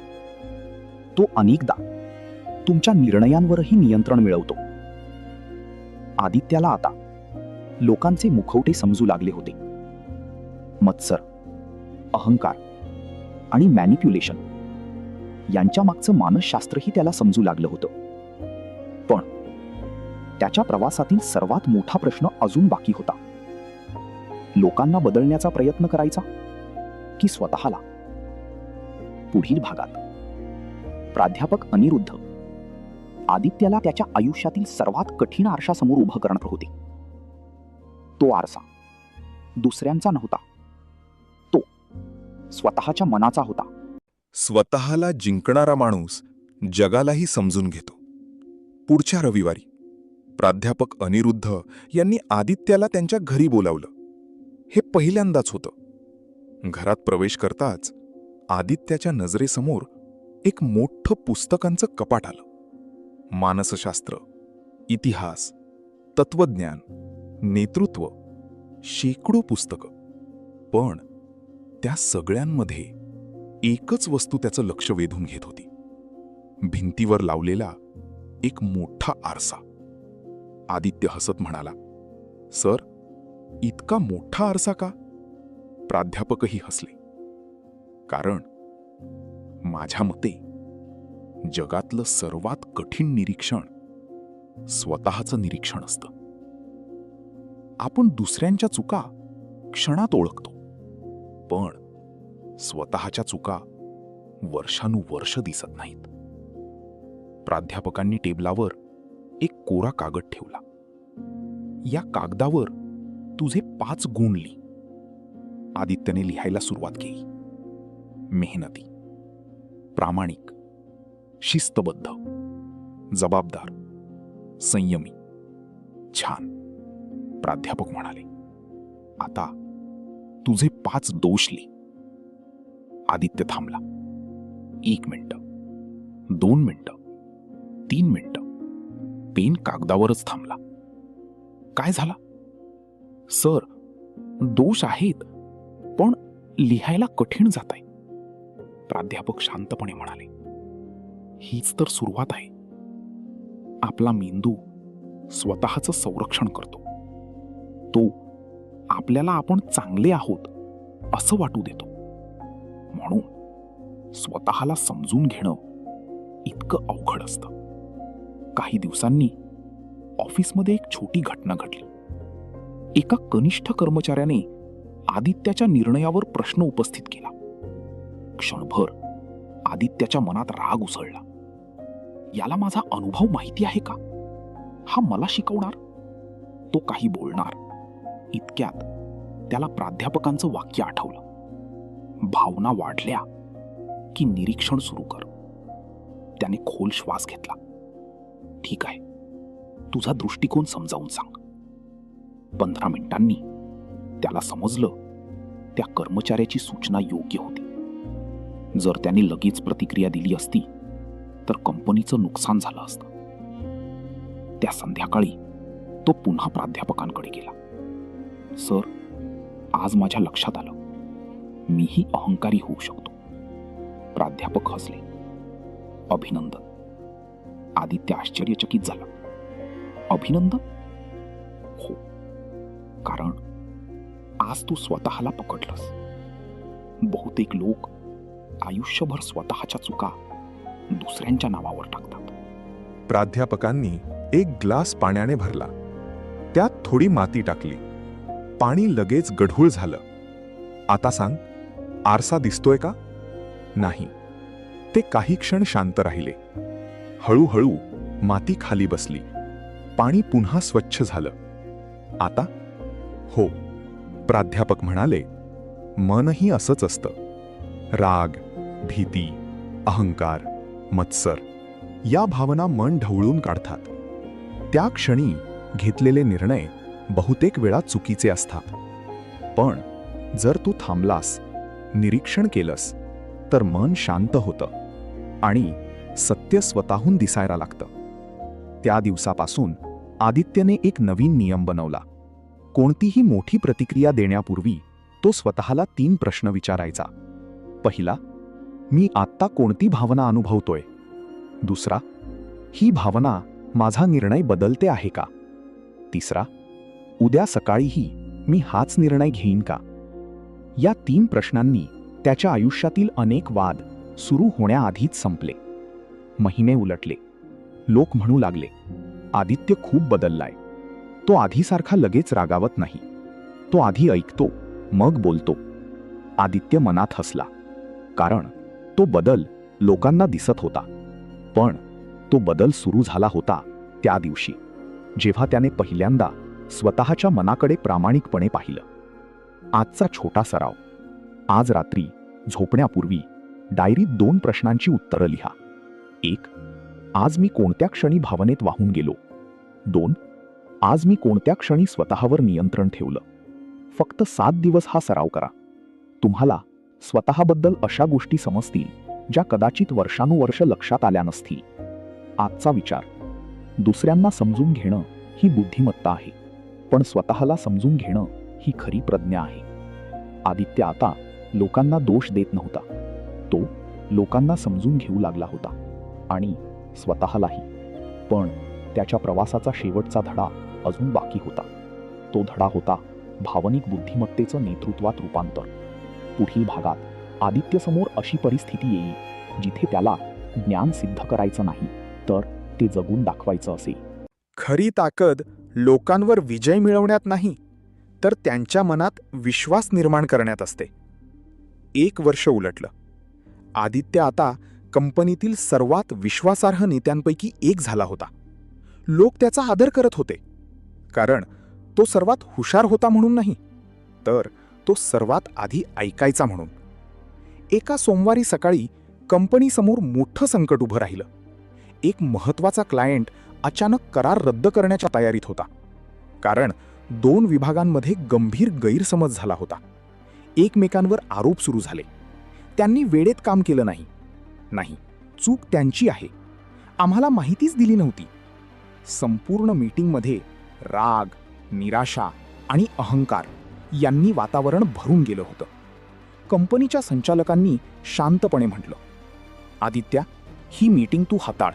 तो अनेकदा तुमच्या निर्णयांवरही नियंत्रण मिळवतो. आदित्याला आता लोकांचे मुखवटे समजू लागले होते. मत्सर, अहंकार आणि मॅनिप्युलेशन यांच्या मागचं मानसशास्त्रही त्याला समजू लागलं होतं. पण त्याच्या प्रवासातील सर्वात मोठा प्रश्न अजून बाकी होता. लोकांना बदलण्याचा प्रयत्न करायचा की स्वतःला? पुढील भागात प्राध्यापक अनिरुद्ध आदित्याला त्याच्या आयुष्यातील सर्वात कठीण आरशासमोर उभं करणार होते. तो आरसा दुसऱ्यांचा नव्हता, तो स्वतःच्या मनाचा होता. स्वतःला जिंकणारा माणूस जगालाही समजून घेतो. पुढच्या रविवारी प्राध्यापक अनिरुद्ध यांनी आदित्याला त्यांच्या घरी बोलावलं. हे पहिल्यांदाच होतं. घरात प्रवेश करताच आदित्याच्या नजरेसमोर एक मोठं पुस्तकांचं कपाट आलं. मानसशास्त्र, इतिहास, तत्वज्ञान, नेतृत्व, शेकडो पुस्तकं. पण त्या सगळ्यांमध्ये एकच वस्तू त्याचं लक्ष वेधून घेत होती. भिंतीवर लावलेला एक मोठा आरसा. आदित्य हसत म्हणाला, सर, इतका मोठा आरसा का? प्राध्यापकही हसले. कारण माझ्या मते जगातलं सर्वात कठीण निरीक्षण स्वतःचं निरीक्षण असतं. आपण दुसऱ्यांच्या चुका क्षणात ओळखतो, पण स्वतःच्या चुका वर्षानुवर्ष दिसत नाहीत. प्राध्यापकांनी टेबलावर एक कोरा कागद ठेवला. या कागदावर तुझे 5 गुण लिही. आदित्यने लिहायला सुरुवात केली. मेहनती, प्रामाणिक, शिस्तबद्ध, जबाबदार, संयमी. छान. प्राध्यापक म्हणाले, आता तुझे 5 दोष लिही. आदित्य थांबला. 1 मिनिटं, 2 मिनिटं, 3 मिनिटं. पेन कागदावरच थांबला. काय झाला? सर, दोष आहेत, पण लिहायला कठीण जात आहे. प्राध्यापक शांतपणे म्हणाले, हीच तर सुरुवात आहे. आपला मेंदू स्वतःचं संरक्षण करतो. तो आपल्याला आपण चांगले आहोत असं वाटू देतो. म्हणून स्वतःला समजून घेणं इतकं अवघड असतं. काही दिवसांनी ऑफिसमध्ये एक छोटी घटना घडली. एका कनिष्ठ कर्मचाऱ्याने आदित्याच्या निर्णयावर प्रश्न उपस्थित केला. क्षणभर आदित्याच्या मनात राग उसळला. याला माझा अनुभव माहिती आहे का? हा मला शिकवणार? तो काही बोलणार इतक्यात त्याला प्राध्यापकांचं वाक्य आठवलं. भावना वाढल्या की निरीक्षण सुरू कर. त्याने खोल श्वास घेतला. ठीक आहे, तुझा दृष्टिकोन समजावून सांग. 15 मिनिटांनी त्याला समजलं त्या कर्मचाऱ्याची सूचना योग्य होती. जर त्याने लगेच प्रतिक्रिया दिली असती तर कंपनीचं नुकसान झालं असतं. त्या संध्याकाळी तो पुन्हा प्राध्यापकांकडे गेला. सर, आज माझ्या लक्षात आलं मीही अहंकारी होऊ शकतो. प्राध्यापक हसले. अभिनंदन. आदित्य आश्चर्यचकित झाला. अभिनंदन? हो, कारण आज तू स्वतःला पकडलंस. बहुतेक लोक आयुष्यभर स्वतःच्या चुका दुसऱ्यांच्या नावावर टाकतात. प्राध्यापकांनी एक ग्लास पाण्याने भरला. त्यात थोडी माती टाकली. पाणी लगेच गढूळ झालं. आता सांग, आरसा दिसतोय का? नाही. ते काही क्षण शांत राहिले. हळूहळू माती खाली बसली. पाणी पुन्हा स्वच्छ झालं. आता? हो. प्राध्यापक म्हणाले, मनही असंच असतं. राग, भीती, अहंकार, मत्सर या भावना मन ढवळून काढतात. त्या क्षणी घेतलेले निर्णय बहुतेक वेळा चुकीचे असतात. पण जर तू थांबलास, निरीक्षण केलंस, तर मन शांत होतं आणि सत्य स्वतःहून दिसायला लागतं. त्या दिवसापासून आदित्यने एक नवीन नियम बनवला. कोणतीही मोठी प्रतिक्रिया देण्यापूर्वी तो स्वतःला 3 प्रश्न विचारायचा. पहिला, मी आत्ता कोणती भावना अनुभवतोय? दुसरा, ही भावना माझा निर्णय बदलते आहे का? तिसरा, उद्या सकाळीही मी हाच निर्णय घेईन का? या 3 प्रश्नांनी त्याच्या आयुष्यातील अनेक वाद सुरू होण्याआधीच संपले. महिने उलटले. लोक म्हणू लागले, आदित्य खूप बदललाय. तो आधीसारखा लगेच रागावत नाही. तो आधी ऐकतो, मग बोलतो. आदित्य मनात हसला, कारण तो बदल लोकांना दिसत होता. पण तो बदल सुरू झाला होता त्या दिवशी, जेव्हा त्याने पहिल्यांदा स्वतःच्या मनाकडे प्रामाणिकपणे पाहिलं. आजचा छोटा सराव. आज रात्री झोपण्यापूर्वी डायरीत 2 प्रश्नांची उत्तरं लिहा. 1. आज मी कोणत्या क्षणी भावनेत वाहून गेलो? 2. आज मी कोणत्या क्षणी स्वतःवर नियंत्रण ठेवलं? फक्त 7 दिवस हा सराव करा. तुम्हाला स्वतःबद्दल अशा गोष्टी समजतील ज्या कदाचित वर्षानुवर्ष लक्षात आल्या नसतील. आजचा विचार. दुसऱ्यांना समजून घेणं ही बुद्धिमत्ता आहे, पण स्वतःला समजून घेणं ही खरी प्रज्ञा आहे. आदित्य आता लोकांना दोष देत नव्हता. तो लोकांना समजून घेऊ लागला होता, आणि स्वतःलाही. पण त्याच्या प्रवासाचा शेवटचा धडा अजून बाकी होता. तो धडा होता भावनिक बुद्धिमत्तेचं नेतृत्वात रूपांतर. पुढील भागात आदित्यसमोर अशी परिस्थिती येईल जिथे त्याला ज्ञान सिद्ध करायचं नाही, तर ते जगून दाखवायचं असेल. खरी ताकद लोकांवर विजय मिळवण्यात नाही, तर त्यांच्या मनात विश्वास निर्माण करण्यात असते. 1 वर्ष उलटलं. आदित्य आता कंपनीतील सर्वात विश्वासार्ह नेत्यांपैकी एक झाला होता. लोक त्याचा आदर करत होते, कारण तो सर्वात हुशार होता म्हणून नाही, तर तो सर्वात आधी ऐकायचा म्हणून. एका सोमवारी सकाळी कंपनीसमोर मोठं संकट उभं राहिलं. एक महत्त्वाचा क्लायंट अचानक करार रद्द करण्याच्या तयारीत होता, कारण 2 विभागांमध्ये गंभीर गैरसमज झाला होता. एकमेकांवर आरोप सुरू झाले. त्यांनी वेळेत काम केलं नाही. नाही, चूक त्यांची आहे, आम्हाला माहितीच दिली नव्हती. संपूर्ण मीटिंगमध्ये राग, निराशा आणि अहंकार यांनी वातावरण भरून गेलं होतं. कंपनीच्या संचालकांनी शांतपणे म्हटलं, आदित्य, ही मीटिंग तू हाताळ.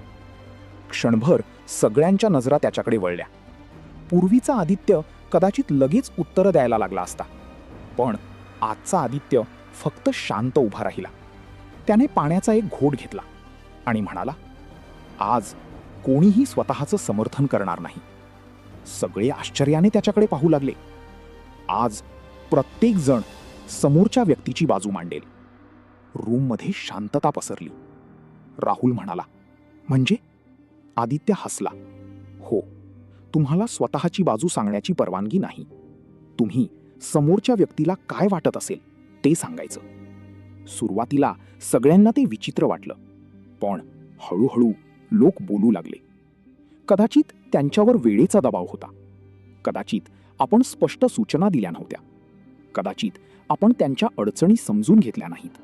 क्षणभर सगळ्यांच्या नजरा त्याच्याकडे वळल्या. पूर्वीचा आदित्य कदाचित लगेच उत्तरं द्यायला लागला असता, पण आजचा आदित्य फक्त शांत उभा राहिला. त्याने पाण्याचा एक घोट घेतला आणि म्हणाला, आज कोणीही स्वतःचं समर्थन करणार नाही. सगळे आश्चर्याने त्याच्याकडे पाहू लागले. आज प्रत्येक जण समोरच्या व्यक्तीची बाजू मांडेल. रूममध्ये शांतता पसरली. राहुल म्हणाला, म्हणजे? आदित्य हसला. हो, तुम्हाला स्वतःची बाजू सांगण्याची परवानगी नाही. तुम्ही समोरच्या व्यक्तीला काय वाटत असेल ते सांगायचं. सुरुवातीला सगळ्यांना ते विचित्र वाटलं, पण हळूहळू लोक बोलू लागले. कदाचित त्यांच्यावर वेळेचा दबाव होता. कदाचित आपण स्पष्ट सूचना दिल्या नव्हत्या. कदाचित आपण त्यांच्या अडचणी समजून घेतल्या नाहीत.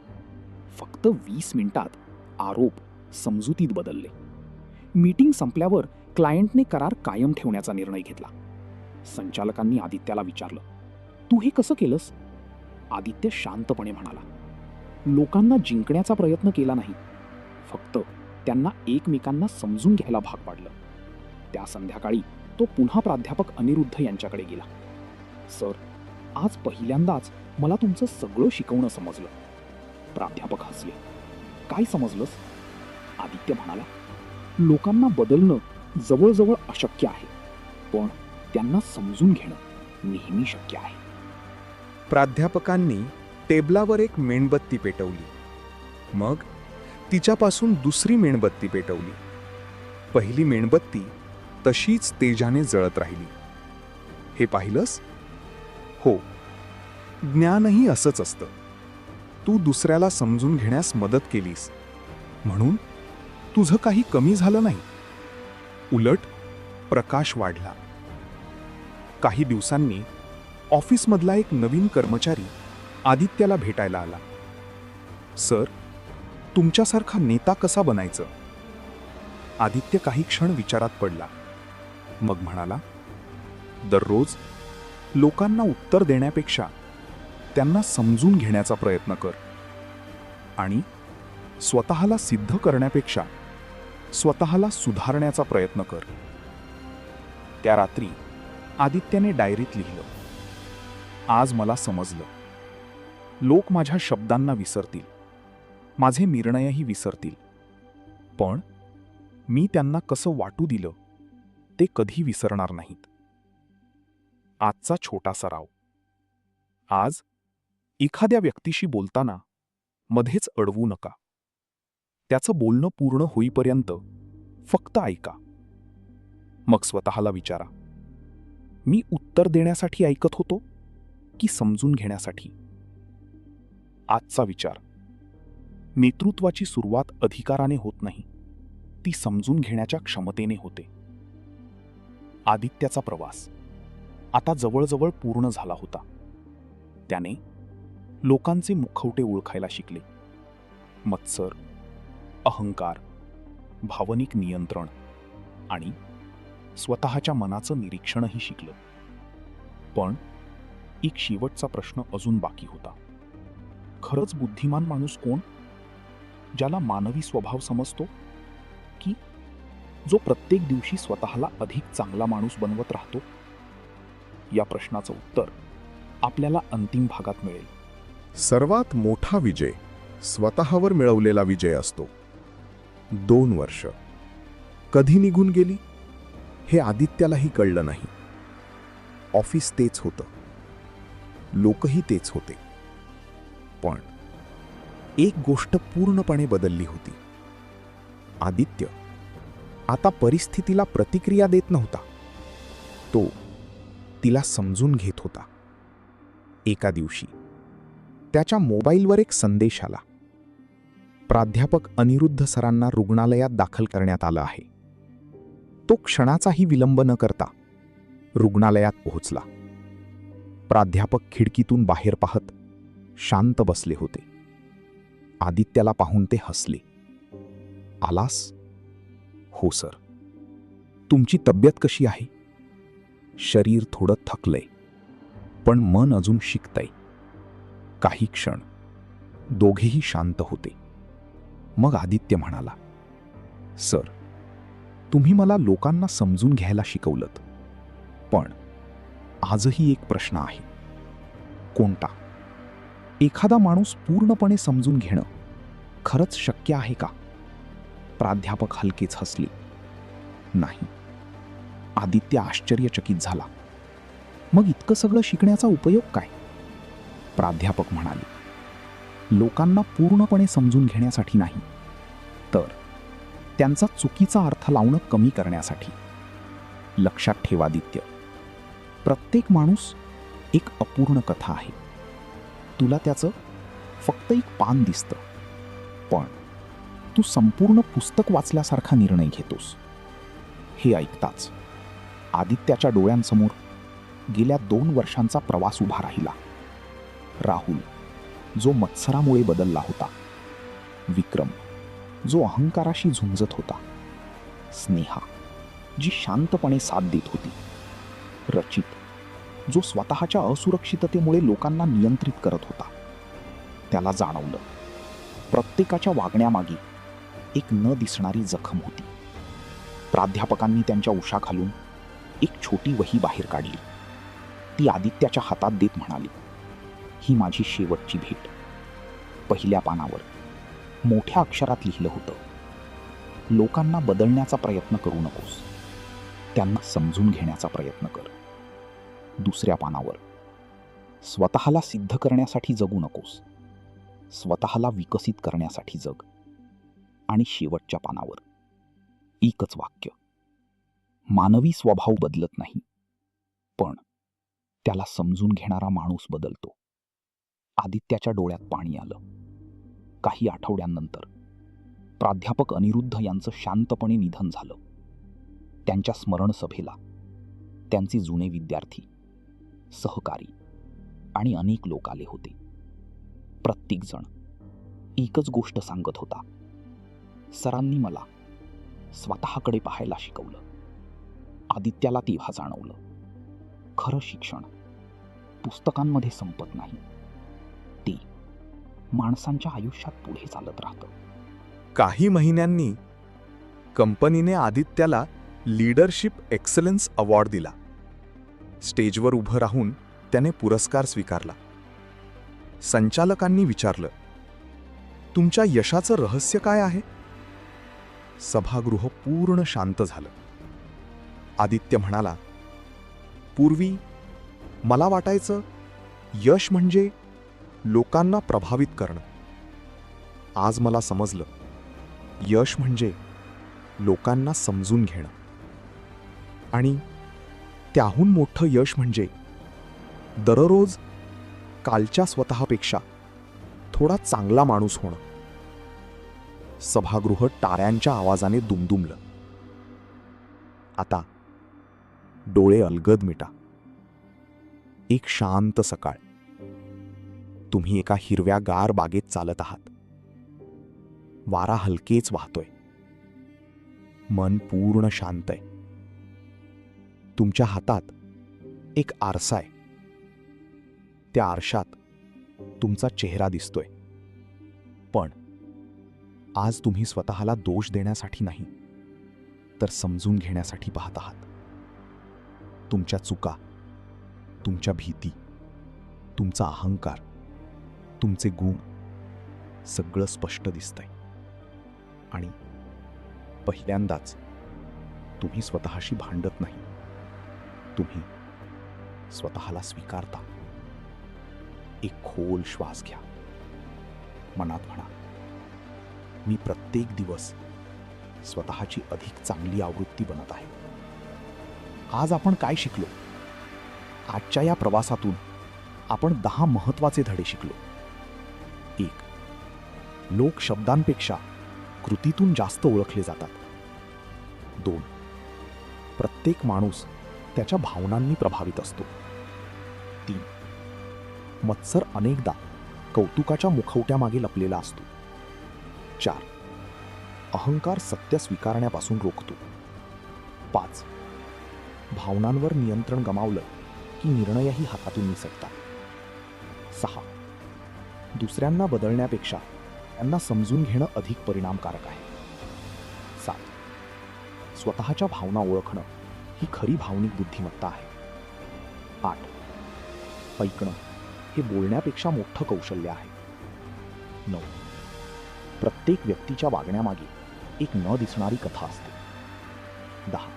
फक्त 20 मिनिटात आरोप समजुतीत बदलले. मीटिंग संपल्यावर क्लायंटने करार कायम ठेवण्याचा निर्णय घेतला. संचालकांनी आदित्याला विचारलं, तू हे कसं केलंस? आदित्य शांतपणे म्हणाला, लोकांना जिंकण्याचा प्रयत्न केला नाही, फक्त त्यांना एकमेकांना समजून घ्यायला भाग पाडलं. त्या संध्याकाळी तो पुन्हा प्राध्यापक अनिरुद्ध यांच्याकडे गेला. सर, आज पहिल्यांदाच मला तुमचं सगळं शिकवणं समजलं. प्राध्यापक हसले. काय समजलंस? आदित्य म्हणाला, लोकांना बदलणं जवळजवळ अशक्य आहे, पण त्यांना समजून घेणं नेहमी शक्य आहे. प्राध्यापकांनी टेबलावर एक मेणबत्ती पेटवली. मग तिच्यापासून दुसरी मेणबत्ती पेटवली. पहिली मेणबत्ती तशीच तेजाने जळत राहिली. हे पाहिलंस? हो, ज्ञानही असंच असतं. तू दुसऱ्याला समजून घेण्यास मदत केलीस म्हणून तुझं काही कमी झालं नाही. उलट प्रकाश वाढला. काही दिवसांनी ऑफिसमधला एक नवीन कर्मचारी आदित्याला भेटायला आला. सर, तुमच्यासारखा नेता कसा बनायचं? आदित्य काही क्षण विचारात पडला. मग म्हणाला, दररोज लोकांना उत्तर देण्यापेक्षा त्यांना समजून घेण्याचा प्रयत्न कर. आणि स्वतःला सिद्ध करण्यापेक्षा स्वतःला सुधारण्याचा प्रयत्न कर. त्या रात्री आदित्याने डायरीत लिहिलं, आज मला समजलं, लोक माझ्या शब्दांना विसरतील, माझे निर्णयही विसरतील, पण मी त्यांना कसं वाटू दिलं ते कधी विसरणार नाहीत. आजचा छोटा सराव. आज एखाद्या व्यक्तीशी बोलताना मध्येच अडवू नका. त्याचं बोलणं पूर्ण होईपर्यंत फक्त ऐका. मग स्वतःला विचारा, मी उत्तर देण्यासाठी ऐकत होतो की समजून घेण्यासाठी? आजचा विचार, नेतृत्वाची सुरुवात अधिकाराने होत नाही, ती समजून घेण्याच्या क्षमतेने होते. आदित्याचा प्रवास आता जवळजवळ पूर्ण झाला होता. त्याने लोकांचे मुखवटे ओळखायला शिकले. मत्सर, अहंकार, भावनिक नियंत्रण आणि स्वतःच्या मनाचं निरीक्षणही शिकलं. पण एक शेवटचा प्रश्न अजून बाकी होता. खरंच बुद्धिमान माणूस कोण? ज्याला मानवी स्वभाव समजतो, की जो प्रत्येक दिवशी स्वतःला अधिक चांगला माणूस बनवत राहतो? या प्रश्नाचं उत्तर आपल्याला अंतिम भागात मिळेल. सर्वात मोठा विजय स्वतःवर मिळवलेला विजय असतो. 2 वर्ष कधी निघून गेली हे आदित्यालाही कळलं नाही. ऑफिस तेच होतं, लोकही तेच होते, पण एक गोष्ट पूर्णपणे बदलली होती. आदित्य आता परिस्थितीला प्रतिक्रिया देत नव्हता, तो तिला समजून घेत होता. एका दिवशी त्याच्या मोबाईलवर एक संदेश आला. प्राध्यापक अनिरुद्ध सरांना रुग्णालयात दाखल करण्यात आलं आहे. तो क्षणाचाही विलंब न करता रुग्णालयात पोहोचला. प्राध्यापक खिडकीतून बाहेर पाहत शांत बसले होते. आदित्याला पाहून ते हसले. आलास? हो सर. तुमची तब्येत कशी आहे? शरीर थोडं थकलंय, पण मन अजून शिकतंय. काही क्षण दोघेही शांत होते. मग आदित्य म्हणाला, सर, तुम्ही मला लोकांना समजून घ्यायला शिकवलत, पण आजही एक प्रश्न आहे. कोणता? एखादा माणूस पूर्णपणे समजून घेणं खरंच शक्य आहे का? प्राध्यापक हलकेच हसले. नाही. आदित्य आश्चर्यचकित झाला. मग इतकं सगळं शिकण्याचा उपयोग काय? प्राध्यापक म्हणाले, लोकांना पूर्णपणे समजून घेण्यासाठी नाही, तर त्यांचा चुकीचा अर्थ लावणं कमी करण्यासाठी. लक्षात ठेवा आदित्य, प्रत्येक माणूस एक अपूर्ण कथा आहे. तुला त्याचं फक्त एक पान दिसतं, पण तू संपूर्ण पुस्तक वाचल्यासारखा निर्णय घेतोस. हे ऐकताच आदित्याच्या डोळ्यांसमोर गेल्या 2 वर्षांचा प्रवास उभा राहिला. राहुल, जो मत्सरामुळे बदलला होता. विक्रम, जो अहंकाराशी झुंजत होता. स्नेहा, जी शांतपणे साथ देत होती. रचित, जो स्वतःच्या असुरक्षिततेमुळे लोकांना नियंत्रित करत होता. त्याला जाणवलं, प्रत्येकाच्या वागण्यामागे एक न दिसणारी जखम होती. प्राध्यापकांनी त्यांच्या उशाखालून एक छोटी वही बाहेर काढली. ती आदित्याच्या हातात देत म्हणाली, ही माझी शेवटची भेट. पहिल्या पानावर मोठ्या अक्षरात लिहिलं होतं, लोकांना बदलण्याचा प्रयत्न करू नकोस, त्यांना समजून घेण्याचा प्रयत्न कर. दुसऱ्या पानावर, स्वतःला सिद्ध करण्यासाठी जगू नकोस, स्वतःला विकसित करण्यासाठी जग. आणि शेवटच्या पानावर एकच वाक्य, मानवी स्वभाव बदलत नाही, पण त्याला समजून घेणारा माणूस बदलतो. आदित्याच्या डोळ्यात पाणी आलं. काही आठवड्यांनंतर प्राध्यापक अनिरुद्ध यांचं शांतपणे निधन झालं. त्यांच्या स्मरणसभेला त्यांचे जुने विद्यार्थी, सहकारी आणि अनेक लोक आले होते. प्रत्येकजण एकच गोष्ट सांगत होता, सरांनी मला स्वतःकडे पाहायला शिकवलं. आदित्याला तेव्हा जाणवलं, खरं शिक्षण पुस्तकांमध्ये संपत नाही, ते माणसांच्या आयुष्यात पुढे चालत राहतं. काही महिन्यांनी कंपनीने आदित्याला लीडरशिप एक्सलन्स अवॉर्ड दिला. स्टेजवर उभं राहून त्याने पुरस्कार स्वीकारला. संचालकांनी विचारलं, तुमच्या यशाचं रहस्य काय आहे? सभागृह पूर्ण शांत झालं. आदित्य म्हणाला, पूर्वी मला वाटायचं यश म्हणजे लोकांना प्रभावित करणं. आज मला समजलं, यश म्हणजे लोकांना समजून घेणं. आणि त्याहून मोठं यश म्हणजे दररोज कालच्या स्वतःपेक्षा थोडा चांगला माणूस होणं. सभागृह टाळ्यांच्या आवाजाने दुमदुमलं. आता डोळे अलगद मिटा. एक शांत सकाळ. तुम्ही एका हिरव्यागार बागेत चालत आहात. वारा हलकेच वाहतोय. मन पूर्ण शांत आहे. तुमच्या हातात एक आरसा आहे. त्या आरशात तुमचा चेहरा दिसतोय. पण आज तुम्ही स्वतःला दोष देण्यासाठी नाही, तर समजून घेण्यासाठी पाहत आहात. तुमच्या चुका, तुमच्या भीती, तुमचा अहंकार, तुमचे गुण सगळं स्पष्ट दिसतंय. आणि पहिल्यांदाच तुम्ही स्वतःशी भांडत नाही, तुम्ही स्वतःला स्वीकारता. एक खोल श्वास घ्या. मनात म्हणा, मी प्रत्येक दिवस स्वतःची अधिक चांगली आवृत्ती बनत आहे. आज आपण काय शिकलो? आजच्या या प्रवासातून आपण 10 महत्त्वाचे धडे शिकलो. 1. लोक शब्दांपेक्षा कृतीतून जास्त ओळखले जातात. 2. प्रत्येक माणूस त्याच्या भावनांनी प्रभावित असतो. 3. मत्सर अनेकदा कौतुकाच्या मुखवट्यामागे लपलेला असतो. 4. अहंकार सत्य स्वीकारण्यापासून रोखतो. 5. भावनांवर नियंत्रण गमावलं की निर्णयही हातातून निसटतात. 6. दुसऱ्यांना बदलण्यापेक्षा त्यांना समजून घेणं अधिक परिणामकारक आहे. 7. स्वतःच्या भावना ओळखणं ही खरी भावनिक बुद्धिमत्ता आहे. 8. ऐकणं हे बोलण्यापेक्षा मोठं कौशल्य आहे. 9. प्रत्येक व्यक्तीच्या वागण्यामागे एक न दिसणारी कथा असते. 10.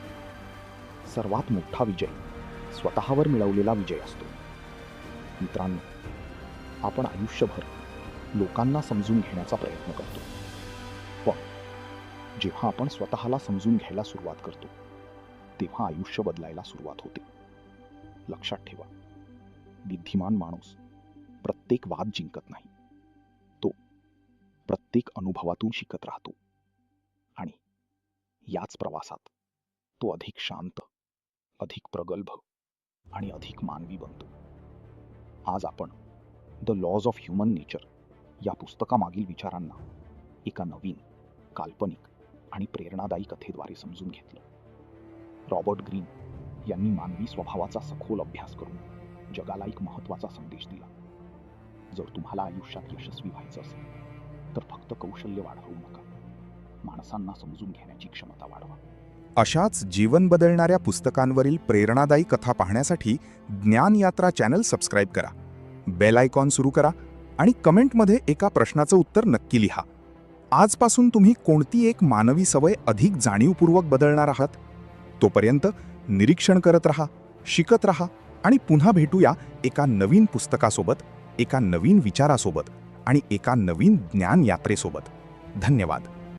सर्वात मोठा विजय स्वतःवर मिळवलेला विजय असतो. मित्रांनो, आपण आयुष्यभर लोकांना समजून घेण्याचा प्रयत्न करतो. पण जेव्हा आपण स्वतःला समजून घ्यायला सुरुवात करतो तेव्हा आयुष्य बदलायला सुरुवात होते. लक्षात ठेवा, बुद्धिमान माणूस प्रत्येक वाद जिंकत नाही. तो प्रत्येक अनुभवातून शिकत राहतो आणि याच प्रवासात तो अधिक शांत, अधिक प्रगल्भ आणि अधिक मानवी बनतो. आज आपण the laws of human nature या पुस्तकामागील विचारांना एका नवीन, काल्पनिक आणि प्रेरणादायी कथेद्वारे समजून घेतलं. रॉबर्ट ग्रीन यांनी मानवी स्वभावाचा सखोल अभ्यास करून जगाला एक महत्त्वाचा संदेश दिला. जर तुम्हाला आयुष्यात यशस्वी व्हायचं असेल तर फक्त कौशल्य वाढवू नका, माणसांना समजून घेण्याची क्षमता वाढवा. अशाच जीवन बदलणाऱ्या पुस्तकांवरील प्रेरणादायी कथा पाहण्यासाठी ज्ञान यात्रा चॅनल सबस्क्राईब करा, बेल आयकॉन सुरू करा आणि कमेंटमध्ये एका प्रश्नाचं उत्तर नक्की लिहा. आजपासून तुम्ही कोणती एक मानवी सवय अधिक जाणीवपूर्वक बदलणार आहात? तोपर्यंत निरीक्षण करत रहा, शिकत रहा आणि पुन्हा भेटूया एका नवीन पुस्तकासोबत, एका नवीन विचारासोबत आणि एका नवीन ज्ञान यात्रेसोबत. धन्यवाद.